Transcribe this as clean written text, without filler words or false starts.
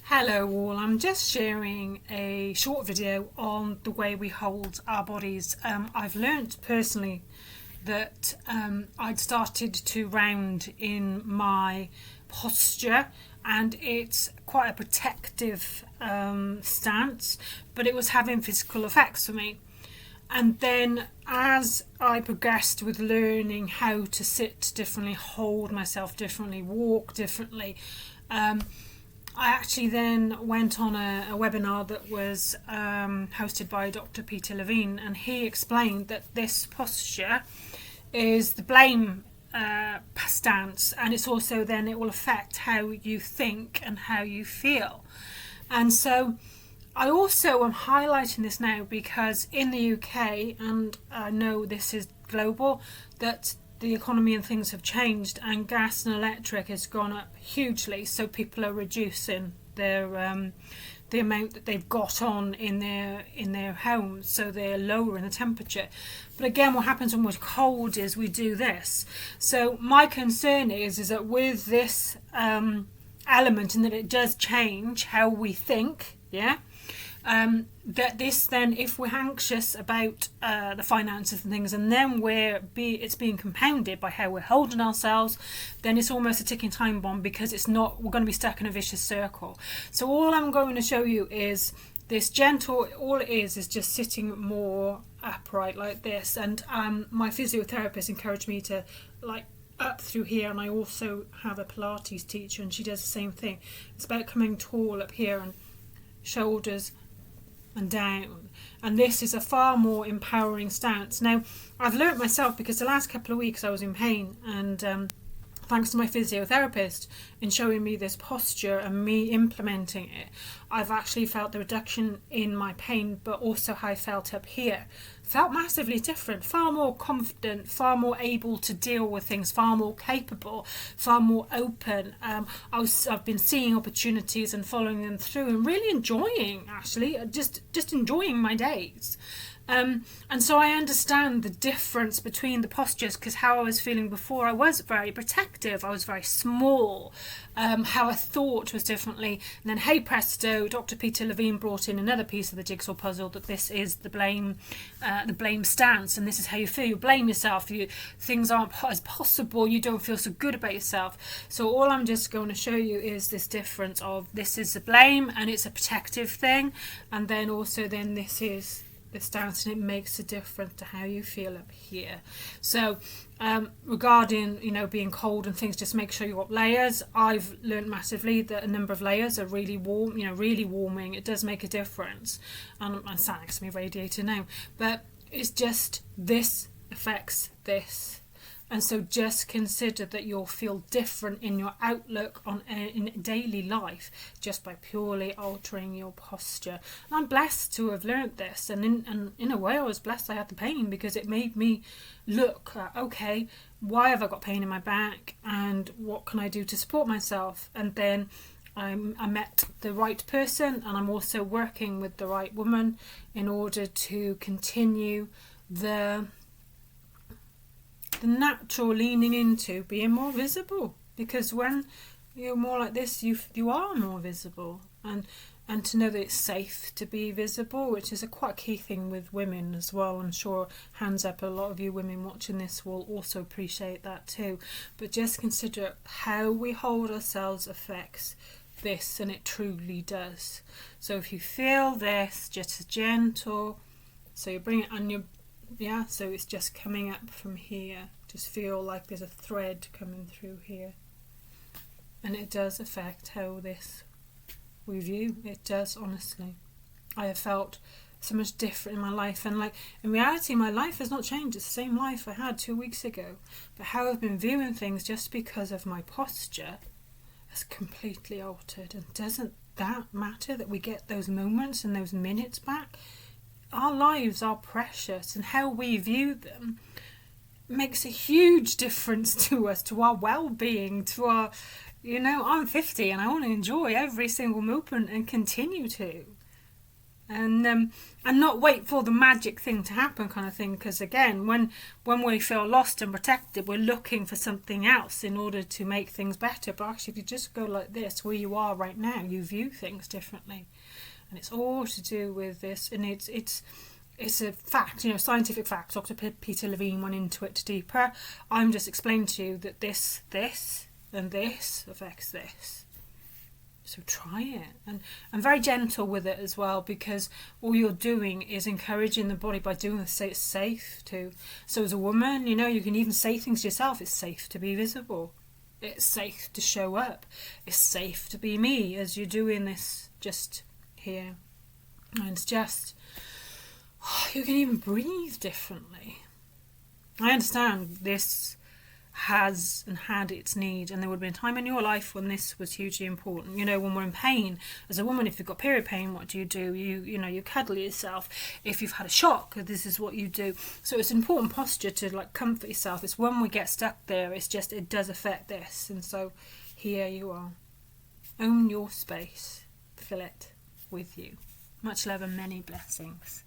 Hello all, I'm just sharing a short video on the way we hold our bodies. I've learnt personally that I'd started to round in my posture, and it's quite a protective stance, but it was having physical effects for me. And then as I progressed with learning how to sit differently, hold myself differently, walk differently, I actually then went on a webinar that was hosted by Dr. Peter Levine, and he explained that this posture is the blame stance, and it's also then it will affect how you think and how you feel. And so I also am highlighting this now because in the UK, and I know this is global, that the economy and things have changed, and gas and electric has gone up hugely, so people are reducing their the amount that they've got on in their homes, so they're lowering the temperature. But again, what happens when we're cold is we do this. So my concern is that with this element, and that it does change how we think, that this then, if we're anxious about the finances and things, and then it's being compounded by how we're holding ourselves, then it's almost a ticking time bomb, because we're going to be stuck in a vicious circle. So all I'm going to show you is this gentle, all it is just sitting more upright like this. And my physiotherapist encouraged me to up through here, and I also have a Pilates teacher and she does the same thing. It's about coming tall up here and shoulders and down, and this is a far more empowering stance. Now, I've learnt myself, because the last couple of weeks I was in pain, and thanks to my physiotherapist in showing me this posture and me implementing it, I've actually felt the reduction in my pain, but also how I felt up here. Felt massively different, far more confident, far more able to deal with things, far more capable, far more open. I've been seeing opportunities and following them through, and really enjoying, actually, just enjoying my days. And so I understand the difference between the postures, because how I was feeling before, I was very protective, I was very small, how I thought was differently. And then, hey presto, Dr. Peter Levine brought in another piece of the jigsaw puzzle, that this is the blame stance, and this is how you feel. You blame yourself, things aren't as possible, you don't feel so good about yourself. So all I'm just going to show you is this difference of, this is the blame and it's a protective thing, and then also then this is the stance, and it makes a difference to how you feel up here. So regarding being cold and things, just make sure you've got layers. I've learned massively that a number of layers are really warm, really warming. It does make a difference. And I'm sat next to my radiator now, but it's just, this affects this. And so just consider that you'll feel different in your outlook in daily life just by purely altering your posture. And I'm blessed to have learnt this, and in a way I was blessed I had the pain, because it made me look at, okay, why have I got pain in my back, and what can I do to support myself? And then I met the right person, and I'm also working with the right woman in order to continue the natural leaning into being more visible, because when you're more like this, you are more visible, and to know that it's safe to be visible, which is a quite key thing with women as well. I'm sure, hands up, a lot of you women watching this will also appreciate that too. But just consider how we hold ourselves affects this, and it truly does. So if you feel this, just gentle, so you bring it on your, so it's just coming up from here. Just feel like there's a thread coming through here. And it does affect how this we view. It does, honestly. I have felt so much different in my life, and in reality my life has not changed. It's the same life I had 2 weeks ago, but how I've been viewing things just because of my posture has completely altered. And doesn't that matter, that we get those moments and those minutes back? Our lives are precious, and how we view them makes a huge difference to us, to our well-being, to our, I'm 50 and I want to enjoy every single moment and continue to. and not wait for the magic thing to happen, kind of thing. Because again, when we feel lost and protected, we're looking for something else in order to make things better. But actually, if you just go like this, where you are right now, you view things differently, and it's all to do with this. And it's a fact, scientific fact. Dr. Peter Levine went into it deeper. I'm just explaining to you that this, and this affects this. So try it, and very gentle with it as well, because all you're doing is encouraging the body by doing this. Say it's safe to. So as a woman, you can even say things to yourself. It's safe to be visible. It's safe to show up. It's safe to be me as you're doing this just here. And it's just, you can even breathe differently. I understand this has and had its need, and there would have been a time in your life when this was hugely important. When we're in pain as a woman, if you've got period pain, what do? You cuddle yourself. If you've had a shock, this is what you do. So it's an important posture to comfort yourself. It's when we get stuck there, it does affect this. And so here you are. Own your space. Fill it with you. Much love and many blessings.